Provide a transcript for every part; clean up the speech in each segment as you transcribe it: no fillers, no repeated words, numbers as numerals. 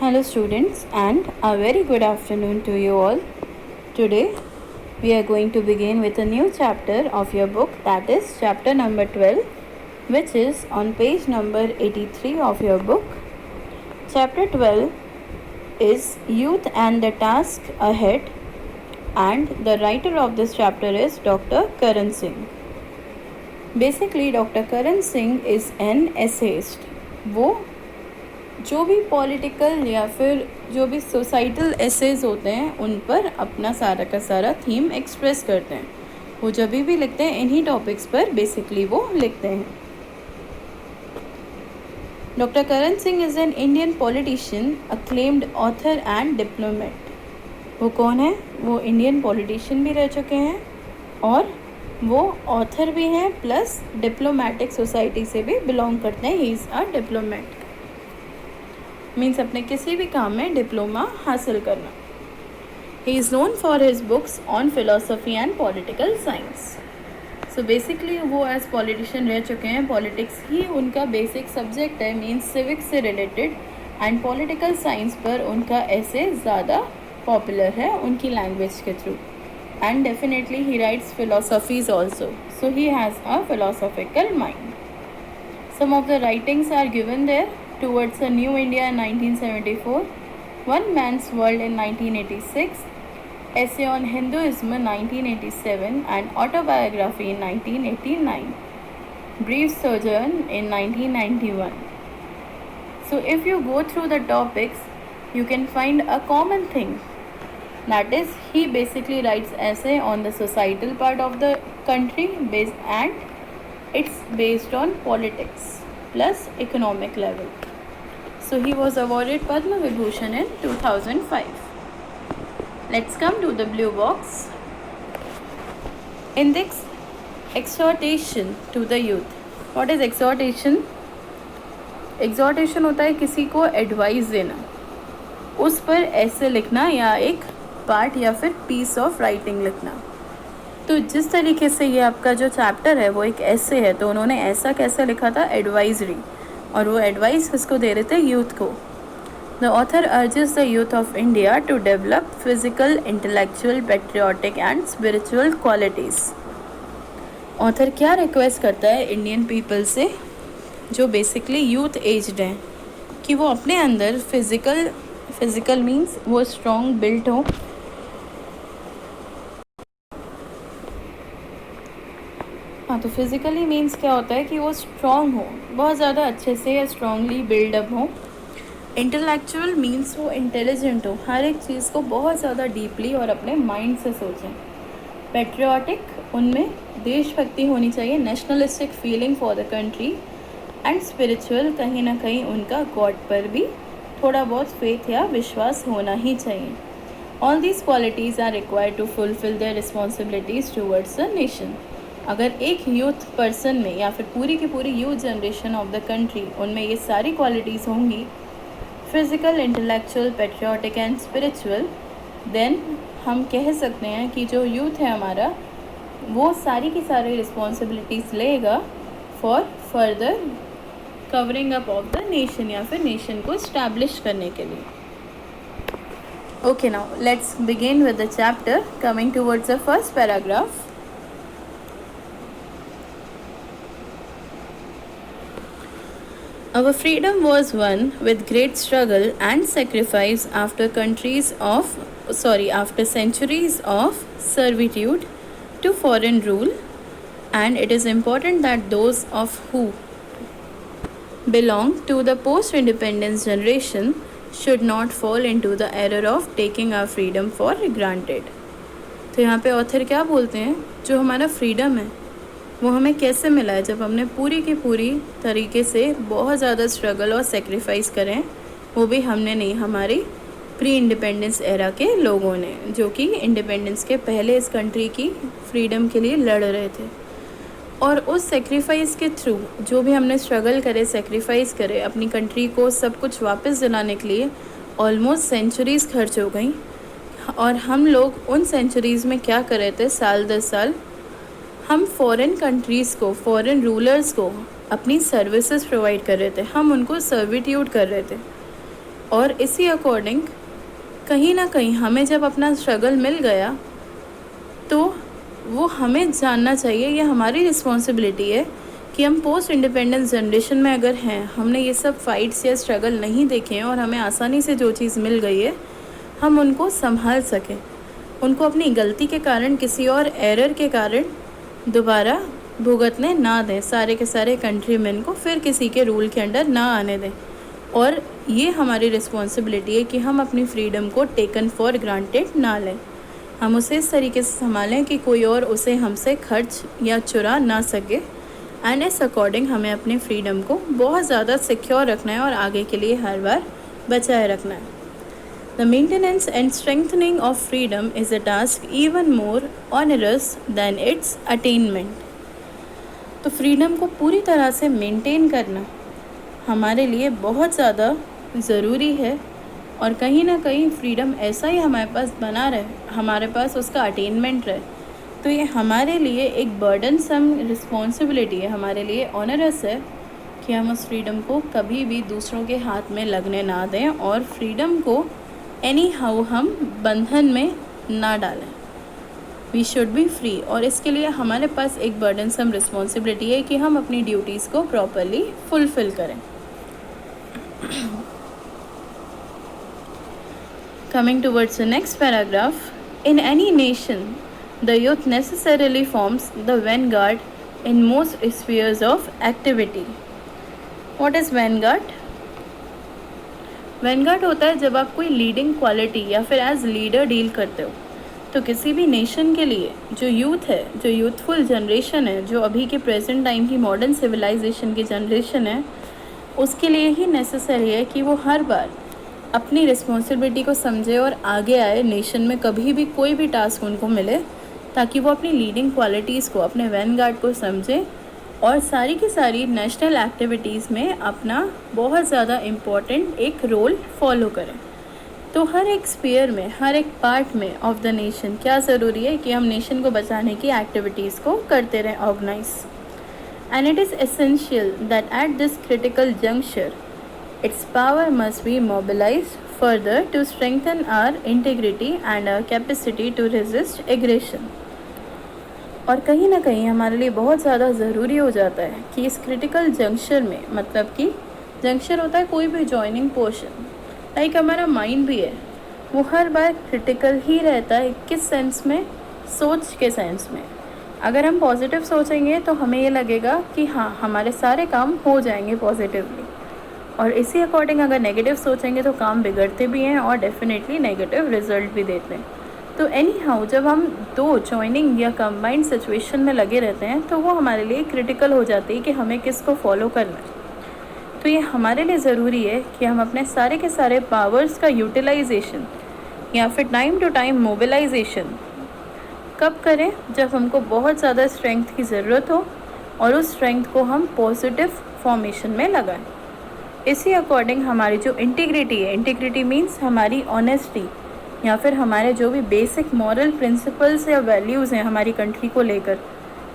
Hello students and a very good afternoon to you all. Today we are going to begin with a new chapter of your book, that is chapter number 12, which is on page number 83 of your book. Chapter 12 is Youth and the Task Ahead, and the writer of this chapter is Dr. Karan Singh. Basically Dr. Karan Singh is an essayist. वो जो भी political या फिर जो भी societal essays होते हैं उन पर अपना सारा का सारा थीम एक्सप्रेस करते हैं. वो जब भी लिखते हैं इन्हीं टॉपिक्स पर बेसिकली वो लिखते हैं. Doctor Karan Singh is an Indian politician, acclaimed author and diplomat. वो कौन है? वो इंडियन पॉलिटिशियन भी रह चुके हैं और वो ऑथर भी हैं, प्लस डिप्लोमेटिक सोसाइटी से भी बिलोंग करते हैं. He is a diplomat, means अपने किसी भी काम में डिप्लोमा हासिल करना. He is known for his books on philosophy and political science. So basically वो एज पॉलिटिशियन रह चुके हैं. पॉलिटिक्स ही उनका बेसिक सब्जेक्ट है, मीन्स सिविक्स से रिलेटेड, एंड पॉलिटिकल साइंस पर उनका ऐसे ज़्यादा पॉपुलर है उनकी लैंग्वेज के through. And definitely he rights philosophies also, so he has a philosophical mind. Some of the writings are given there. Towards a New India in 1974, One Man's World in 1986, Essay on Hinduism in 1987, and Autobiography in 1989, Brief Sojourn in 1991. So if you go through the topics, you can find a common thing. That is, he basically writes essay on the societal part of the country and it's based on politics plus economic level. So he was awarded Padma Vibhushan in 2005. Let's come to the blue box. Index exhortation to the youth. What is exhortation? Exhortation होता है किसी को advice देना, उस पर ऐसे लिखना या एक पार्ट या फिर पीस ऑफ राइटिंग लिखना. तो जिस तरीके से ये आपका जो चैप्टर है वो एक ऐसे है, तो उन्होंने ऐसा कैसे लिखा था? एडवाइजरी. और वो एडवाइस किसको दे रहे थे? यूथ को. The author urges the youth of India to develop physical, intellectual, patriotic and spiritual qualities. Author क्या रिक्वेस्ट करता है इंडियन पीपल से जो बेसिकली यूथ एज्ड हैं, कि वो अपने अंदर फिज़िकल मीन्स वो स्ट्रॉन्ग बिल्ट हो, हाँ. तो फिज़िकली मीन्स क्या होता है कि वो स्ट्रॉन्ग हो, बहुत ज़्यादा अच्छे से या स्ट्रॉन्गली बिल्डअप हो. इंटेलेक्चुअल मीन्स वो इंटेलिजेंट हो, हर एक चीज़ को बहुत ज़्यादा डीपली और अपने माइंड से सोचें. पेट्रियाटिक, उनमें देशभक्ति होनी चाहिए, nationalistic feeling for the country. And spiritual, कहीं ना कहीं उनका गॉड पर भी थोड़ा बहुत फेथ या विश्वास होना ही चाहिए. All these qualities are required to fulfil their responsibilities towards the nation. अगर एक यूथ पर्सन में या फिर पूरी की पूरी youth generation of the country, उनमें ये सारी क्वालिटीज़ होंगी, physical, intellectual, patriotic and spiritual, then हम कह सकते हैं कि जो यूथ है हमारा वो सारी की सारी रिस्पॉन्सिबिलिटीज़ लेगा for further covering up of the nation या फिर नेशन को इस्टेब्लिश करने के लिए. Okay, now let's begin with the chapter. Coming towards the first paragraph. Our freedom was won with great struggle and sacrifice after centuries of servitude to foreign rule, and it is important that those of who belong to the post-independence generation should not fall into the error of taking our freedom for granted. तो यहाँ पे author क्या बोलते हैं, जो हमारा freedom है वो हमें कैसे मिला है? जब हमने पूरी की पूरी तरीके से बहुत ज़्यादा स्ट्रगल और सेक्रीफाइस करें. वो भी हमने नहीं, हमारी प्री इंडिपेंडेंस एरा के लोगों ने, जो कि इंडिपेंडेंस के पहले इस कंट्री की फ्रीडम के लिए लड़ रहे थे. और उस सेक्रीफाइस के थ्रू जो भी हमने स्ट्रगल करे, सेक्रीफाइस करे, अपनी कंट्री को सब कुछ वापस दिलाने के लिए ऑलमोस्ट सेंचुरीज़ खर्च हो गई. और हम लोग उन सेंचुरीज़ में क्या कर रहे थे? साल 10 साल हम फॉरेन कंट्रीज़ को, फॉरेन रूलर्स को अपनी सर्विसेज प्रोवाइड कर रहे थे, हम उनको सर्विट्यूड कर रहे थे. और इसी अकॉर्डिंग कहीं ना कहीं हमें जब अपना स्ट्रगल मिल गया तो वो हमें जानना चाहिए, ये हमारी रिस्पॉन्सिबिलिटी है कि हम पोस्ट इंडिपेंडेंस जनरेशन में अगर हैं, हमने ये सब फाइट्स या स्ट्रगल नहीं देखे हैं और हमें आसानी से जो चीज़ मिल गई है हम उनको संभाल सकें, उनको अपनी गलती के कारण, किसी और एरर के कारण दोबारा भुगतने ना दें, सारे के सारे कंट्रीमैन को फिर किसी के रूल के अंडर ना आने दें। और ये हमारी रिस्पॉन्सिबिलिटी है कि हम अपनी फ्रीडम को टेकन फॉर ग्रांटेड ना लें, हम उसे इस तरीके से संभालें कि कोई और उसे हमसे खर्च या चुरा ना सके। एंड इस अकॉर्डिंग हमें अपनी फ्रीडम को बहुत ज़्यादा सिक्योर रखना है और आगे के लिए हर बार बचाए रखना है। The maintenance and strengthening of freedom is a task even more onerous than its attainment. तो फ्रीडम को पूरी तरह से मेंटेन करना हमारे लिए बहुत ज़्यादा ज़रूरी है और कहीं ना कहीं फ्रीडम ऐसा ही हमारे पास बना रहे, हमारे पास उसका अटेनमेंट रहे। तो ये हमारे लिए एक बर्डनसम रिस्पॉन्सिबिलिटी है, हमारे लिए ऑनरस है कि हम उस फ्रीडम को कभी भी दूसरों के हाथ में लगने ना दें और फ्रीडम को एनी हाउ हम बंधन में ना डालें। वी शुड बी फ्री, और इसके लिए हमारे पास एक बर्डनसम रिस्पॉन्सिबिलिटी है कि हम अपनी ड्यूटीज़ को प्रॉपरली फुलफ़िल करें। Coming towards the next paragraph, in any nation, the youth necessarily forms the vanguard in most spheres of activity. What is vanguard? Vanguard होता है जब आप कोई लीडिंग क्वालिटी या फिर एज लीडर डील करते हो। तो किसी भी नेशन के लिए जो यूथ है, जो यूथफुल जनरेशन है, जो अभी के प्रेजेंट टाइम की मॉडर्न सिविलाइजेशन की जनरेशन है, उसके लिए ही नेसेसरी है कि वो हर बार अपनी रिस्पॉन्सिबिलिटी को समझे और आगे आए नेशन में कभी भी कोई भी टास्क उनको मिले, ताकि वो अपनी लीडिंग क्वालिटीज़ को, अपने वैनगार्ड को समझे और सारी की सारी नेशनल एक्टिविटीज़ में अपना बहुत ज़्यादा इम्पॉर्टेंट एक रोल फॉलो करें। तो हर एक स्फीयर में, हर एक पार्ट में ऑफ द नेशन क्या ज़रूरी है कि हम नेशन को बचाने की एक्टिविटीज़ को करते रहें organise. And it is essential that at this critical juncture its power must be mobilized further to strengthen our integrity and our capacity to resist aggression. और कहीं ना कहीं हमारे लिए बहुत ज़्यादा ज़रूरी हो जाता है कि इस क्रिटिकल जंक्शन में, मतलब कि जंक्शन होता है कोई भी जॉइनिंग पोर्शन, लाइक हमारा माइंड भी है, वो हर बार क्रिटिकल ही रहता है। किस सेंस में? सोच के सेंस में। अगर हम पॉजिटिव सोचेंगे तो हमें ये लगेगा कि हाँ, हमारे सारे काम हो जाएंगे पॉजिटिवली, और इसी अकॉर्डिंग अगर नेगेटिव सोचेंगे तो काम बिगड़ते भी हैं और डेफिनेटली नेगेटिव रिजल्ट भी देते हैं। तो एनी हाउ जब हम दो जॉइनिंग या कंबाइंड सिचुएशन में लगे रहते हैं तो वो हमारे लिए क्रिटिकल हो जाती है कि हमें किसको फॉलो करना है। तो ये हमारे लिए ज़रूरी है कि हम अपने सारे के सारे पावर्स का यूटिलाइजेशन या फिर टाइम टू टाइम मोबिलाइजेशन कब करें? जब हमको बहुत ज़्यादा स्ट्रेंथ की ज़रूरत हो और उस स्ट्रेंथ को हम पॉजिटिव फॉर्मेशन में लगाएं। इसी अकॉर्डिंग हमारी जो इंटीग्रिटी है, इंटीग्रिटी मीन्स हमारी ऑनेस्टी या फिर हमारे जो भी बेसिक मॉरल प्रिंसिपल्स या वैल्यूज़ हैं हमारी कंट्री को लेकर,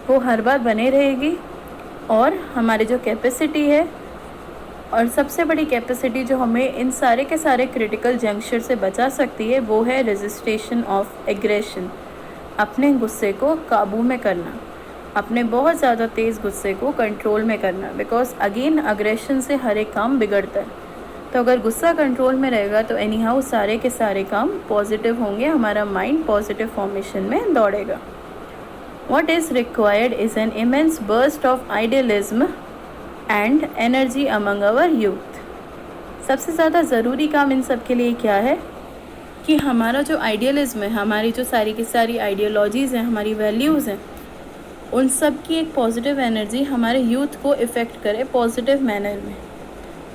वो हर बार बने रहेगी। और हमारी जो कैपेसिटी है, और सबसे बड़ी कैपेसिटी जो हमें इन सारे के सारे क्रिटिकल जंक्शन से बचा सकती है, वो है रेजिस्टेशन ऑफ एग्रेशन, अपने गुस्से को काबू में करना, अपने बहुत ज़्यादा तेज़ गुस्से को कंट्रोल में करना। बिकॉज अगेन अग्रेशन से हर एक काम बिगड़ता है। तो अगर गुस्सा कंट्रोल में रहेगा तो एनी हाउ सारे के सारे काम पॉजिटिव होंगे, हमारा माइंड पॉजिटिव फॉर्मेशन में दौड़ेगा। What is required is an immense burst of idealism and energy among our youth. सबसे ज़्यादा ज़रूरी काम इन सब के लिए क्या है कि हमारा जो आइडियलिज्म है, हमारी जो सारी की सारी आइडियोलॉजीज़ हैं, हमारी वैल्यूज़ हैं, उन सब की एक पॉजिटिव एनर्जी हमारे यूथ को इफ़ेक्ट करे पॉजिटिव मैनर में।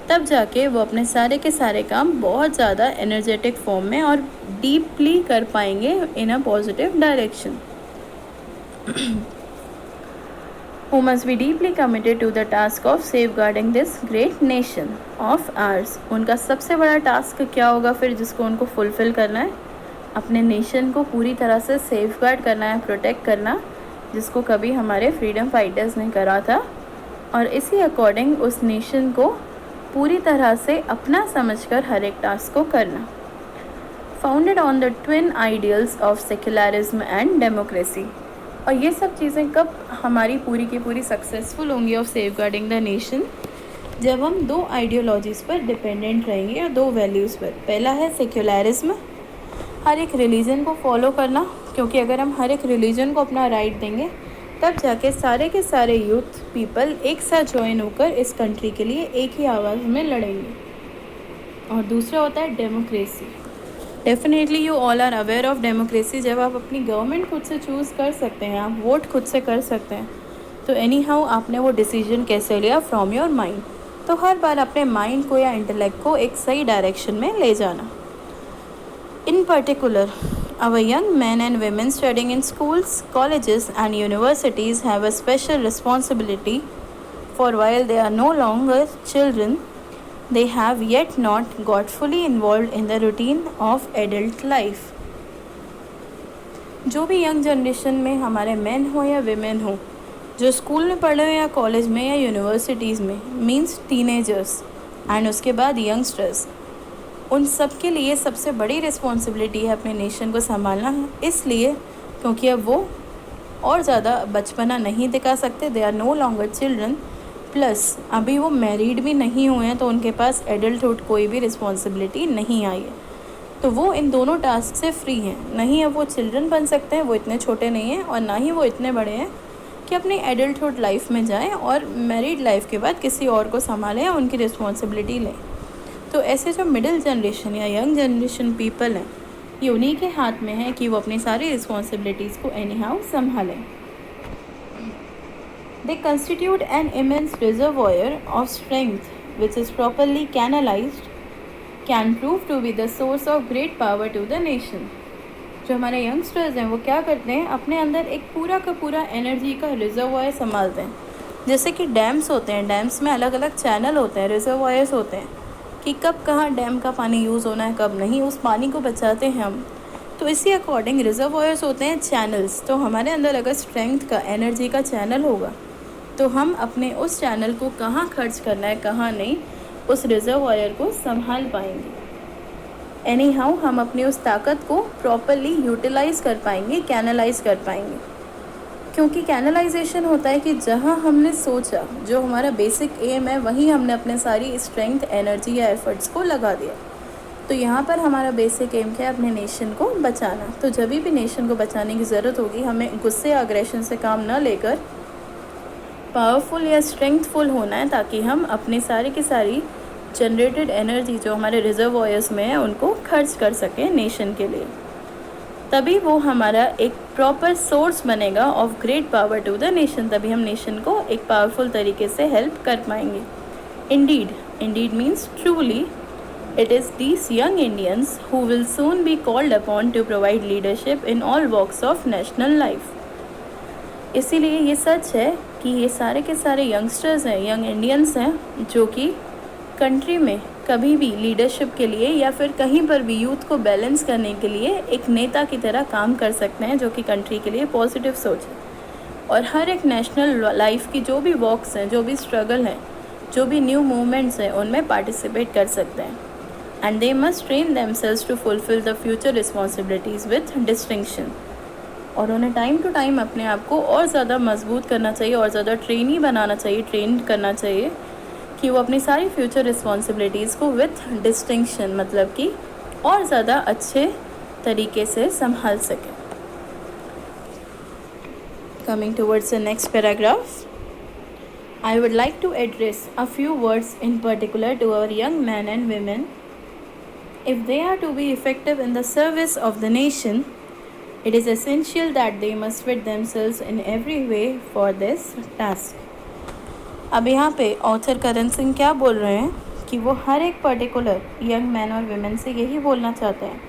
तब जाके वो अपने सारे के सारे काम बहुत ज़्यादा एनर्जेटिक फॉर्म में और डीपली कर पाएंगे in a positive direction. who must be deeply committed to the task of safeguarding this great nation of ours। उनका सबसे बड़ा टास्क क्या होगा फिर जिसको उनको फुलफ़िल करना है? अपने नेशन को पूरी तरह से सेफगार्ड करना है, प्रोटेक्ट करना, जिसको कभी हमारे फ्रीडम फाइटर्स ने करा था। और इसी अकॉर्डिंग उस नेशन को पूरी तरह से अपना समझकर हर एक टास्क को करना। Founded on the twin ideals of secularism and democracy. और ये सब चीज़ें कब हमारी पूरी की पूरी सक्सेसफुल होंगी ऑफ सेफगार्डिंग द नेशन, जब हम दो आइडियोलॉजीज़ पर डिपेंडेंट रहेंगे या दो वैल्यूज़ पर। पहला है सेक्युलरिज्म, हर एक रिलीजन को फॉलो करना, क्योंकि अगर हम हर एक रिलीजन को अपना राइट देंगे तब जाके सारे के सारे यूथ पीपल एक साथ ज्वाइन होकर इस कंट्री के लिए एक ही आवाज़ में लड़ेंगे। और दूसरा होता है democracy. Definitely you all are aware of democracy. जब आप अपनी गवर्नमेंट खुद से चूज़ कर सकते हैं, आप वोट खुद से कर सकते हैं, तो एनी हाउ आपने वो डिसीजन कैसे लिया फ्रॉम योर माइंड। तो हर बार अपने माइंड को या इंटेलेक्ट को एक सही डायरेक्शन में ले जाना। इन particular, our young men and women studying in schools, colleges and universities have a special responsibility, for while they are no longer children, they have yet not got fully involved in the routine of adult life. जो भी young generation में हमारे main हो या women हो, जो school में पढ़ रहे हैं या कॉलेज में या यूनिवर्सिटीज़ में, मीन्स टीनेजर्स एंड उसके बाद यंगस्टर्स, उन सब के लिए सबसे बड़ी रिस्पॉन्सिबिलिटी है अपने नेशन को संभालना। इसलिए क्योंकि अब वो और ज़्यादा बचपना नहीं दिखा सकते, they are no longer children, plus अभी वो मैरिड भी नहीं हुए हैं, तो उनके पास एडल्टहुड कोई भी रिस्पॉन्सिबिलिटी नहीं आई है। तो वो इन दोनों टास्क से फ्री हैं। नहीं अब वो चिल्ड्रन बन सकते हैं, वो इतने छोटे नहीं हैं, और ना ही वो इतने बड़े हैं कि अपनी एडल्टहुड लाइफ में जाएं और मैरिड लाइफ के बाद किसी और को संभालें या उनकी रिस्पॉन्सिबिलिटी लें। तो ऐसे जो मिडिल जनरेशन या यंग जनरेशन पीपल हैं, ये उन्हीं के हाथ में है कि वो अपनी सारी रिस्पॉन्सिबिलिटीज़ को एनी हाउ संभालें। They constitute an immense reservoir of strength which is properly canalised can prove to be the source of great power to the nation. जो हमारे यंगस्टर्स हैं वो क्या करते हैं, अपने अंदर एक पूरा का पूरा एनर्जी का रिजर्वॉयर संभालते हैं। जैसे कि डैम्स होते हैं, डैम्स में अलग अलग चैनल होते हैं, रिजर्वॉयर्स होते हैं कि कब कहाँ डैम का पानी यूज़ होना है, कब नहीं, उस पानी को बचाते हैं हम। तो इसी अकॉर्डिंग रिजर्वॉयर्स होते हैं चैनल्स। तो हमारे अंदर अगर स्ट्रेंथ का, एनर्जी का चैनल होगा, तो हम अपने उस चैनल को कहाँ खर्च करना है, कहाँ नहीं, उस रिजर्वॉयर को संभाल पाएंगे। एनी हाउ हम अपनी उस ताकत को प्रॉपरली यूटिलाइज़ कर पाएंगे, कैनलाइज कर पाएंगे। क्योंकि कैनलाइजेशन होता है कि जहाँ हमने सोचा, जो हमारा बेसिक एम है, वहीं हमने अपने सारी स्ट्रेंथ, एनर्जी या एफर्ट्स को लगा दिया। तो यहाँ पर हमारा बेसिक एम क्या है, अपने नेशन को बचाना। तो जब भी नेशन को बचाने की ज़रूरत होगी, हमें गुस्से या अग्रेशन से काम न लेकर पावरफुल या स्ट्रेंथफुल होना है, ताकि हम अपनी सारी की सारी जनरेटेड एनर्जी जो हमारे रिजर्वॉयर्स में है उनको खर्च कर सकें नेशन के लिए। तभी वो हमारा एक प्रॉपर सोर्स बनेगा of great power to the nation. तभी हम नेशन को एक पावरफुल तरीके से हेल्प कर पाएंगे। Indeed means truly, it is these young Indians who will soon be called upon to provide leadership in all walks of national life. इसीलिए ये सच है कि ये सारे के सारे यंगस्टर्स हैं, यंग इंडियंस हैं, जो कि कंट्री में कभी भी लीडरशिप के लिए या फिर कहीं पर भी यूथ को बैलेंस करने के लिए एक नेता की तरह काम कर सकते हैं, जो कि कंट्री के लिए पॉजिटिव सोच है। और हर एक नेशनल लाइफ की जो भी वॉक्स हैं, जो भी स्ट्रगल हैं, जो भी न्यू मूवमेंट्स हैं, उनमें पार्टिसिपेट कर सकते हैं। And they must train themselves to fulfil the future responsibilities with distinction. और उन्हें टाइम टू टाइम अपने आप को और ज़्यादा मजबूत करना चाहिए, और ज़्यादा ट्रेनी बनाना चाहिए, ट्रेन करना चाहिए कि वो अपनी सारी फ्यूचर रिस्पॉन्सिबिलिटीज़ को विथ डिस्टिंक्शन, मतलब कि और ज़्यादा अच्छे तरीके से संभाल सकें। Coming towards the next paragraph, I would like to address a few words in particular to our young man and women. If they are to be effective in the service of the nation, it is essential that they must fit themselves in every way for this task. अब यहाँ पे author Karan Singh क्या बोल रहे हैं कि वो हर एक पर्टिकुलर यंग मैन और वुमेन से यही बोलना चाहते हैं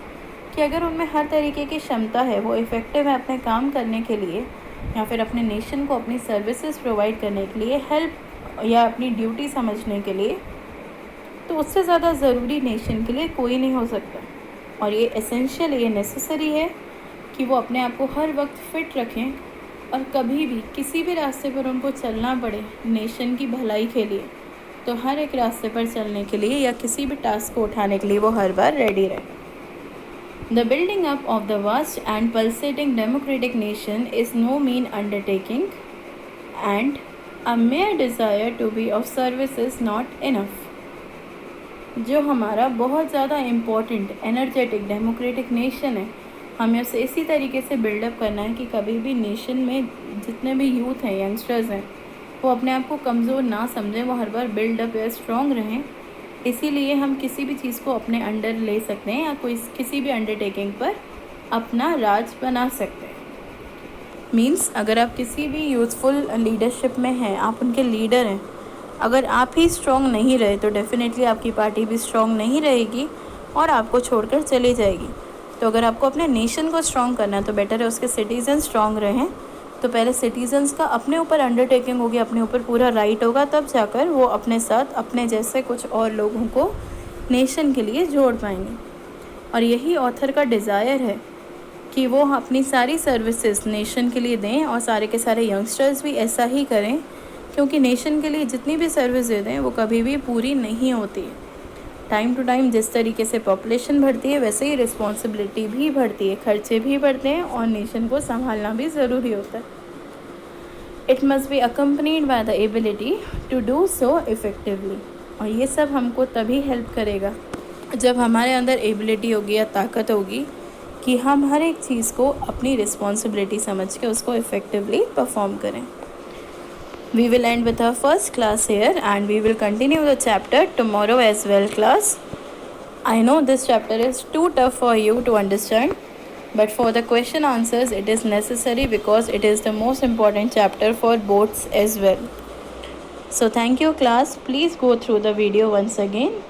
कि अगर उनमें हर तरीके की क्षमता है, वो इफ़ेक्टिव है अपने काम करने के लिए या फिर अपने नेशन को अपनी सर्विसेज प्रोवाइड करने के लिए, हेल्प या अपनी ड्यूटी समझने के लिए, तो उससे ज़्यादा ज़रूरी नेशन के लिए कोई नहीं हो सकता। और ये एसेंशियल, ये नेसेसरी है कि वो अपने आप को हर वक्त फिट रखें, और कभी भी किसी भी रास्ते पर उनको चलना पड़े नेशन की भलाई के लिए, तो हर एक रास्ते पर चलने के लिए या किसी भी टास्क को उठाने के लिए वो हर बार रेडी रहे। The building up of the vast and pulsating democratic nation is no mean undertaking, and a mere desire to be of service is not enough. जो हमारा बहुत ज़्यादा इम्पोर्टेंट एनर्जेटिक डेमोक्रेटिक नेशन है, हमें उसे इसी तरीके से बिल्डअप करना है कि कभी भी नेशन में जितने भी यूथ हैं, यंगस्टर्स हैं, वो अपने आप को कमज़ोर ना समझें, वो हर बार बिल्डअप या स्ट्रॉन्ग रहें। इसीलिए हम किसी भी चीज़ को अपने अंडर ले सकते हैं या किसी भी अंडरटेकिंग पर अपना राज बना सकते हैं। मीन्स अगर आप किसी भी यूथफुल लीडरशिप में हैं, आप उनके लीडर हैं, अगर आप ही स्ट्रॉन्ग नहीं रहे तो डेफिनेटली आपकी पार्टी भी स्ट्रॉन्ग नहीं रहेगी और आपको छोड़कर चली जाएगी। तो अगर आपको अपने नेशन को स्ट्रॉन्ग करना है तो बेटर है उसके सिटीज़न स्ट्रॉन्ग रहें। तो पहले सिटीजन्स का अपने ऊपर अंडरटेकिंग होगी, अपने ऊपर पूरा राइट होगा, तब जाकर वो अपने साथ अपने जैसे कुछ और लोगों को नेशन के लिए जोड़ पाएंगे। और यही ऑथर का डिज़ायर है कि वो अपनी सारी सर्विसेज नेशन के लिए दें और सारे के सारे यंगस्टर्स भी ऐसा ही करें, क्योंकि नेशन के लिए जितनी भी सर्विस दे दें वो कभी भी पूरी नहीं होती। टाइम टू टाइम जिस तरीके से पॉपुलेशन बढ़ती है वैसे ही रिस्पॉन्सिबिलिटी भी बढ़ती है, खर्चे भी बढ़ते हैं और नेशन को संभालना भी ज़रूरी होता है। It must be accompanied by the ability to do so effectively. और ये सब हमको तभी हेल्प करेगा जब हमारे अंदर एबिलिटी होगी या ताकत होगी कि हम हर एक चीज़ को अपनी रिस्पॉन्सिबिलिटी समझ के उसको इफ़ेक्टिवली परफॉर्म करें। We will end with our first class here and we will continue the chapter tomorrow as well, class. I know this chapter is too tough for you to understand, but for the question answers it is necessary because it is the most important chapter for boards as well. So thank you, class. Please go through the video once again.